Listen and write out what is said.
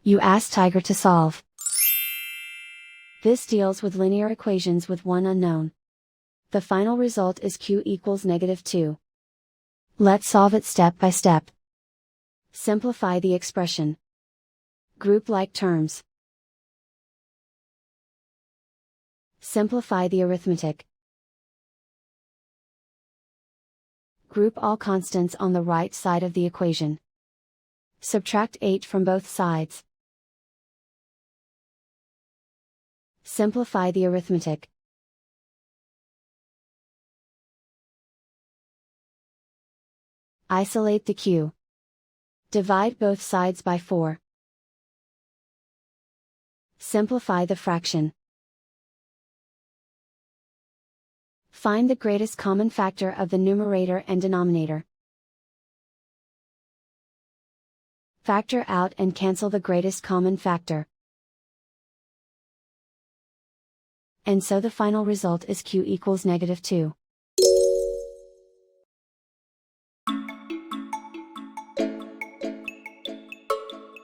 You ask Tiger to solve. This deals with linear equations with one unknown. The final result is q equals -2. Let's solve it step by step. Simplify the expression. Group like terms. Simplify the arithmetic. Group all constants on the right side of the equation. Subtract 8 from both sides. Simplify the arithmetic. Isolate the q. Divide both sides by 4. Simplify the fraction. Find the greatest common factor of the numerator and denominator. Factor out and cancel the greatest common factor. And so the final result is q equals -2.